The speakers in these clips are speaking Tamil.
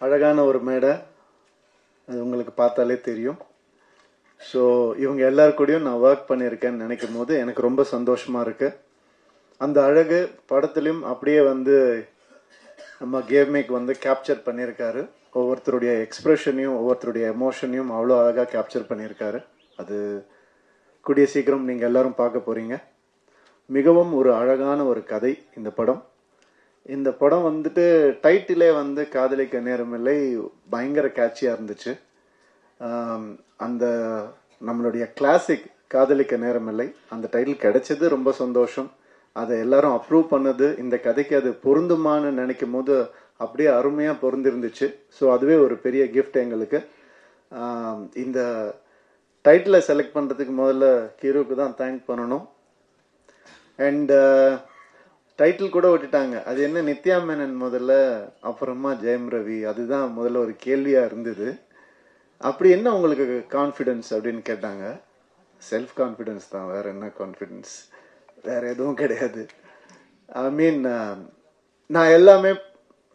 அழகான ஒரு மேடை, அது உங்களுக்கு பார்த்தாலே தெரியும். ஸோ இவங்க எல்லாரு கூடயும் நான் ஒர்க் பண்ணியிருக்கேன்னு நினைக்கும் போது எனக்கு ரொம்ப சந்தோஷமா இருக்கு. அந்த அழகு படத்துலையும் அப்படியே வந்து நம்ம கேம்மேக் வந்து கேப்சர் பண்ணியிருக்காரு. ஒவ்வொருத்தருடைய எக்ஸ்பிரஷனையும் ஒவ்வொருத்தருடைய எமோஷனையும் அவ்வளோ அழகாக கேப்சர் பண்ணியிருக்காரு. அது கூடிய சீக்கிரம் நீங்கள் எல்லாரும் பார்க்க போறீங்க. மிகவும் ஒரு அழகான ஒரு கதை இந்த படம். இந்த படம் வந்துட்டு டைட்டிலே வந்து காதலிக்க நேரமில்லை பயங்கர கேட்சியாக இருந்துச்சு. அந்த நம்மளுடைய கிளாசிக் காதலிக்க நேரமில்லை அந்த டைட்டில் கிடைச்சது ரொம்ப சந்தோஷம். அதை எல்லாரும் அப்ரூவ் பண்ணது, இந்த கதைக்கு அது பொருந்துமான்னு நினைக்கும் போது அப்படியே அருமையாக பொருந்திருந்துச்சு. ஸோ அதுவே ஒரு பெரிய கிஃப்ட் எங்களுக்கு. இந்த டைட்டிலை செலக்ட் பண்ணுறதுக்கு முதல்ல ஹீரோக்கு தான் தேங்க் பண்ணணும். அண்ட் டைட்டில் கூட விட்டுட்டாங்க. அது என்ன நித்யா மேனன் முதல்ல, அப்புறமா ஜெயம் ரவி. அதுதான் முதல்ல ஒரு கேள்வியாக இருந்தது. அப்படி என்ன உங்களுக்கு கான்ஃபிடென்ஸ் அப்படின்னு கேட்டாங்க. செல்ஃப் கான்ஃபிடென்ஸ் தான், வேற என்ன கான்ஃபிடென்ஸ், வேற எதுவும் கிடையாது. ஐ மீன் நான் எல்லாமே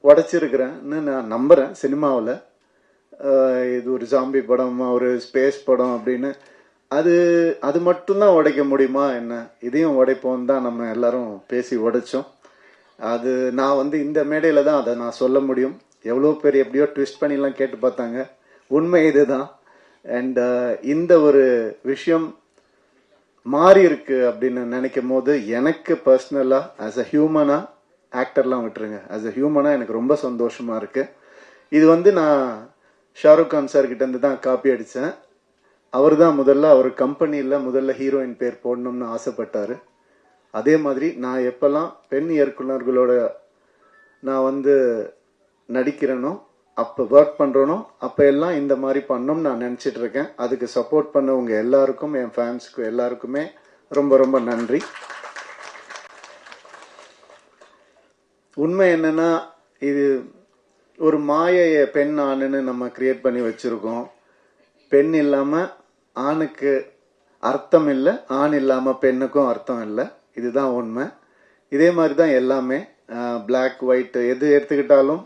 உடைச்சிருக்கிறேன்னு நான் நம்புறேன். சினிமாவில் இது ஒரு ஜாம்பி படம், ஒரு ஸ்பேஸ் படம் அப்படின்னு அது மட்டும்தான் உடைக்க முடியுமா என்ன, இதையும் உடைப்போம் தான் நம்ம எல்லாரும் பேசி உடைச்சோம். அது நான் வந்து இந்த மேடையில தான் அதை நான் சொல்ல முடியும். எவ்வளோ பேர் எப்படியோ ட்விஸ்ட் பண்ணிலாம் கேட்டு பார்த்தாங்க. உண்மை இதுதான். அண்ட் இந்த ஒரு விஷயம் மாறி இருக்கு அப்படின்னு நினைக்கும் போது எனக்கு பர்சனலா ஆஸ் அ ஹியூமனா, ஆக்டர்லாம் விட்டுருங்க, ஆஸ் அ ஹியூமனா எனக்கு ரொம்ப சந்தோஷமா இருக்கு. இது வந்து நான் ஷாருக் கான் சார் கிட்ட இருந்து தான் காப்பி அடிச்சேன். அவர் தான் அவர் கம்பெனியில் முதல்ல ஹீரோயின் பேர் போடணும்னு ஆசைப்பட்டாரு. அதே மாதிரி நான் எப்பெல்லாம் பெண் இயக்குனர்களோட நான் வந்து நடிக்கிறேனோ, அப்போ ஒர்க் பண்றேனோ, அப்போ எல்லாம் இந்த மாதிரி பண்ணணும்னு நான் நினைச்சிட்டு இருக்கேன். அதுக்கு சப்போர்ட் பண்ணவங்க எல்லாருக்கும், என் ஃபேன்ஸ்க்கு எல்லாருக்குமே ரொம்ப ரொம்ப நன்றி. உண்மை என்னன்னா, இது ஒரு மாயைய பெண் ஆணுன்னு நம்ம கிரியேட் பண்ணி வச்சிருக்கோம். பெண் இல்லாம ஆணுக்கு அர்த்தம் இல்லை, ஆண் இல்லாம பெண்ணுக்கும் அர்த்தம் இல்லை. இதுதான் உண்மை. இதே மாதிரி தான் எல்லாமே, பிளாக் ஒயிட் எது எடுத்துக்கிட்டாலும்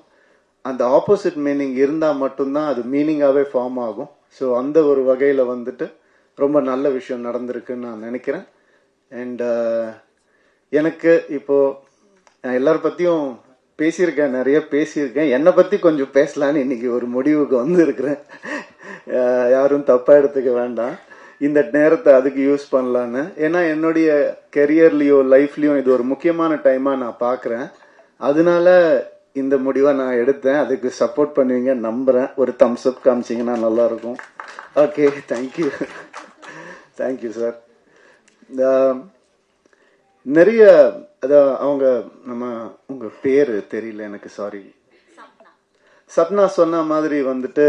அந்த ஆப்போசிட் மீனிங் இருந்தால் மட்டும்தான் அது மீனிங்காகவே ஃபார்ம் ஆகும். ஸோ அந்த ஒரு வகையில் வந்துட்டு ரொம்ப நல்ல விஷயம் நடந்திருக்குன்னு நான் நினைக்கிறேன். அண்ட் எனக்கு இப்போ நான் எல்லார பற்றியும் பேசியிருக்கேன், நிறைய பேசியிருக்கேன். என்னை பற்றி கொஞ்சம் பேசலான்னு இன்னைக்கு ஒரு முடிவுக்கு வந்து இருக்கிறேன். யாரும் தப்பா எடுத்துக்க வேண்டாம், இந்த நேரத்தை அதுக்கு யூஸ் பண்ணலான்னு. ஏன்னா என்னுடைய கெரியர்லயோ லைஃப்லயோ இது ஒரு முக்கியமான டைமா நான் பாக்குறேன். அதனால இந்த முடிவை நான் எடுத்தேன். அதுக்கு சப்போர்ட் பண்ணுவீங்க நம்புறேன். ஒரு தம்ஸ் அப் காமிச்சிங்கன்னா நல்லா இருக்கும். Okay, thank you. Thank you sir. நிறைய அதான் அவங்க நம்ம உங்க பேரு தெரியல எனக்கு, சாரி. சப்னா சொன்ன மாதிரி வந்துட்டு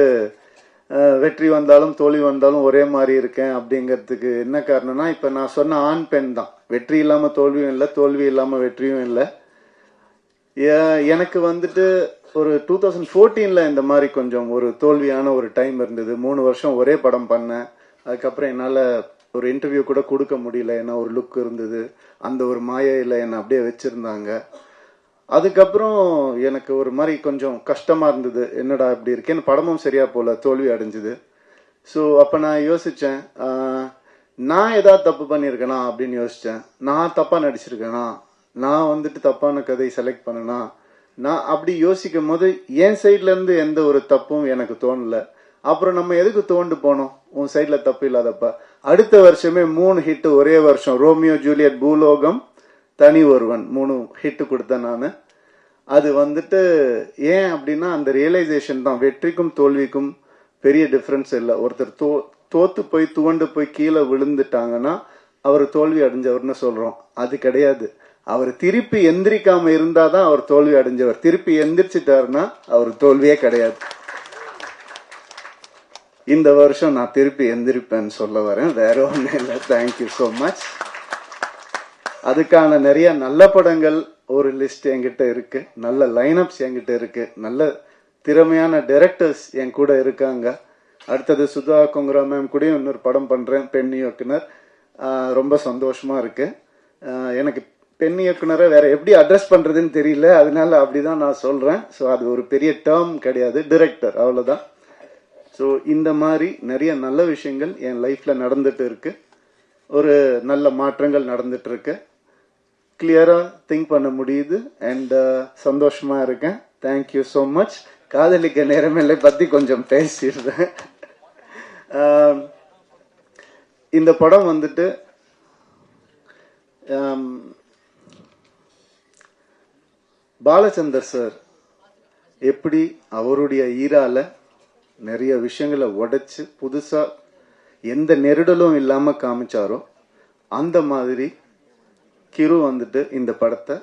வெற்றி வந்தாலும் தோல்வி வந்தாலும் ஒரே மாதிரி இருக்கேன் அப்படிங்கிறதுக்கு என்ன காரணம்னா, இப்ப நான் சொன்ன ஆண் பெண் தான். வெற்றி இல்லாம தோல்வியும் இல்லை, தோல்வி இல்லாம வெற்றியும் இல்லை. எனக்கு வந்துட்டு ஒரு 2014 இந்த மாதிரி கொஞ்சம் ஒரு தோல்வியான ஒரு டைம் இருந்தது. 3 வருஷம் ஒரே படம் பண்ணேன். அதுக்கப்புறம் என்னால ஒரு இன்டர்வியூ கூட கொடுக்க முடியல. ஏன்னா ஒரு லுக் இருந்தது, அந்த ஒரு மாயையில என்னை அப்படியே வச்சிருந்தாங்க. அதுக்கப்புறம் எனக்கு ஒரு மாதிரி கொஞ்சம் கஷ்டமா இருந்தது, என்னடா இப்படி இருக்கேன்னு. படமும் சரியா போல, தோல்வி அடைஞ்சுது. ஸோ அப்ப நான் யோசிச்சேன், நான் ஏதாவது தப்பு பண்ணியிருக்கேனா அப்படின்னு யோசிச்சேன். நான் தப்பா நடிச்சிருக்கேனா, நான் வந்துட்டு தப்பான கதை செலக்ட் பண்ணனா, நான் அப்படி யோசிக்கும் போது என் சைட்ல இருந்து எந்த ஒரு தப்பும் எனக்கு தோணல. அப்புறம் நம்ம எதுக்கு தோண்டு போனோம், உன் சைட்ல தப்பு இல்லாதப்ப. அடுத்த வருஷமே 3 ஹிட் ஒரே வருஷம். ரோமியோ ஜூலியட், பூலோகம், தனி ஒருவன், 3 ஹிட் கொடுத்தேன் நான். அது வந்துட்டு ஏன் அப்படின்னா அந்த ரியலைசேஷன் தான். வெற்றிக்கும் தோல்விக்கும் பெரிய டிஃபரன்ஸ் இல்லை. ஒருத்தர் தோத்து போய் துவண்டு போய் கீழே விழுந்துட்டாங்கன்னா அவர் தோல்வி அடைஞ்சவர்னு சொல்றோம். அது கிடையாது. அவர் திருப்பி எந்திரிக்காம இருந்தாதான் அவர் தோல்வி அடைஞ்சவர். திருப்பி எந்திரிச்சிட்டாருன்னா அவர் தோல்வியே கிடையாது. இந்த வருஷம் நான் திருப்பி எந்திரிப்பேன்னு சொல்ல வரேன், வேற ஒன்றும் இல்லை. Thank you so much. அதுக்கான நிறைய நல்ல படங்கள் ஒரு லிஸ்ட் என்கிட்ட இருக்கு, நல்ல லைனப்ஸ் என்கிட்ட இருக்கு, நல்ல திறமையான டைரக்டர்ஸ் என் கூட இருக்காங்க. அடுத்தது சுதா கொங்கரா மேம் கூட இன்னொரு படம் பண்றேன், பெண் இயக்குனர். ரொம்ப சந்தோஷமா இருக்கு. எனக்கு பெண் இயக்குனரை வேற எப்படி அட்ரஸ் பண்றதுன்னு தெரியல, அதனால அப்படிதான் நான் சொல்றேன். ஸோ அது ஒரு பெரிய டேர்ம் கிடையாது, டிரெக்டர், அவ்வளவுதான். ஸோ இந்த மாதிரி நிறைய நல்ல விஷயங்கள் என் லைஃப்ல நடந்துட்டு இருக்கு. ஒரு நல்ல மாற்றங்கள் நடந்துட்டு இருக்கு. கிளியரா திங்க் பண்ண முடியுது. அண்ட் சந்தோஷமா இருக்கேன். Thank you so much. காதலிக்க நேரமில்லை பத்தி கொஞ்சம் பேசிடுறேன். இந்த படம் வந்துட்டு பாலச்சந்தர் சார் எப்படி அவருடைய ஈரால நிறைய விஷயங்களை உடைச்சு புதுசா எந்த நெருடலும் இல்லாம காமிச்சாரோ அந்த மாதிரி கிரு வந்துட்டு இந்த படத்தை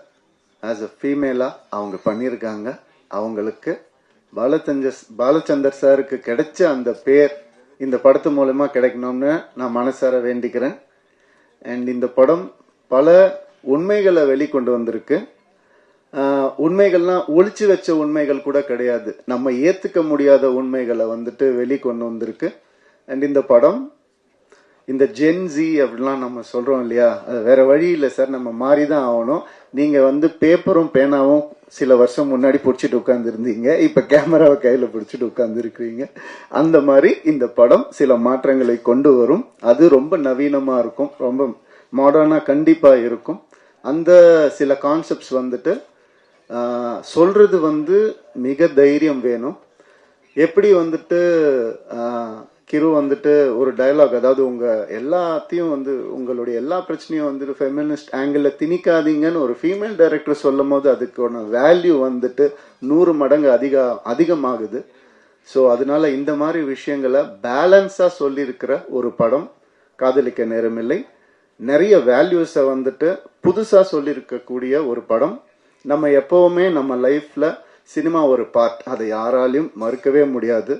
ஆஸ் அ ஃபீமேலா அவங்க பண்ணியிருக்காங்க. அவங்களுக்கு பாலச்சந்தர் சாருக்கு கிடைச்ச அந்த பேர் இந்த படத்து மூலமா கிடைக்கணும்னு நான் மனசார வேண்டிக்கிறேன். அண்ட் இந்த படம் பல உண்மைகளை வெளிக்கொண்டு வந்திருக்கு. உண்மைகள்லாம் ஒளிச்சு வச்ச உண்மைகள் கூட கிடையாது, நம்ம ஏத்துக்க முடியாத உண்மைகளை வந்துட்டு வெளிக்கொண்டு வந்திருக்கு. அண்ட் இந்த படம் இந்த ஜென்சி அப்படிலாம் நம்ம சொல்றோம் இல்லையா, அது வேற வழி இல்லை சார், நம்ம மாறிதான் ஆகணும். நீங்க வந்து பேப்பரும் பேனாவும் சில வருஷம் முன்னாடி பிடிச்சிட்டு உட்கார்ந்து இருந்தீங்க, இப்ப கேமராவை கையில பிடிச்சிட்டு உட்கார்ந்து இருக்கிறீங்க. அந்த மாதிரி இந்த படம் சில மாற்றங்களை கொண்டு வரும். அது ரொம்ப நவீனமா இருக்கும், ரொம்ப மாடர்னா கண்டிப்பா இருக்கும். அந்த சில கான்செப்ட்ஸ் வந்துட்டு சொல்றது வந்து மிக தைரியம் வேணும். எப்படி வந்துட்டு கிரு வந்துட்டு ஒரு டயலாக், அதாவது உங்க எல்லாத்தையும் வந்து உங்களுடைய எல்லா பிரச்சனையும் வந்துட்டு ஃபெமினிஸ்ட் ஆங்கிள் திணிக்காதீங்கன்னு ஒரு ஃபீமேல் டைரக்டர் சொல்லும் போது அதுக்கான வேல்யூ வந்துட்டு 100 மடங்கு அதிகமாகுது. ஸோ அதனால இந்த மாதிரி விஷயங்களை பேலன்ஸா சொல்லியிருக்கிற ஒரு படம் காதலிக்க நேரமில்லை. நிறைய வேல்யூஸை வந்துட்டு புதுசா சொல்லியிருக்கக்கூடிய ஒரு படம். நம்ம எப்பவுமே நம்ம லைஃப்ல சினிமா ஒரு பார்ட், அதை யாராலையும் மறுக்கவே முடியாது.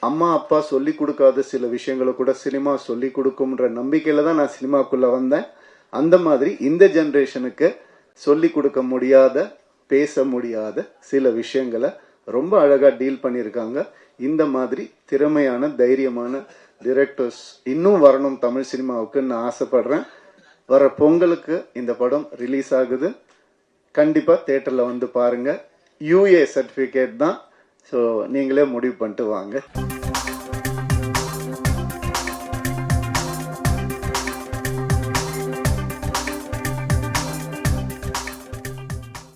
அம்மா அப்பா சொல்லி கொடுக்காத சில விஷயங்களை கூட சினிமா சொல்லி கொடுக்கும்ன்ற நம்பிக்கையில தான் நான் சினிமாக்குள்ள வந்தேன். அந்த மாதிரி இந்த ஜெனரேஷனுக்கு சொல்லி கொடுக்க முடியாத, பேச முடியாத சில விஷயங்களை ரொம்ப அழகா டீல் பண்ணியிருக்காங்க. இந்த மாதிரி திறமையான தைரியமான டிரெக்டர்ஸ் இன்னும் வரணும் தமிழ் சினிமாவுக்கு நான் ஆசைப்படுறேன். வர பொங்கலுக்கு இந்த படம் ரிலீஸ் ஆகுது. கண்டிப்பா தியேட்டர்ல வந்து பாருங்க. UA சர்டிபிகேட் தான். ஸோ நீங்களே முடிவு பண்ணிட்டு வாங்க.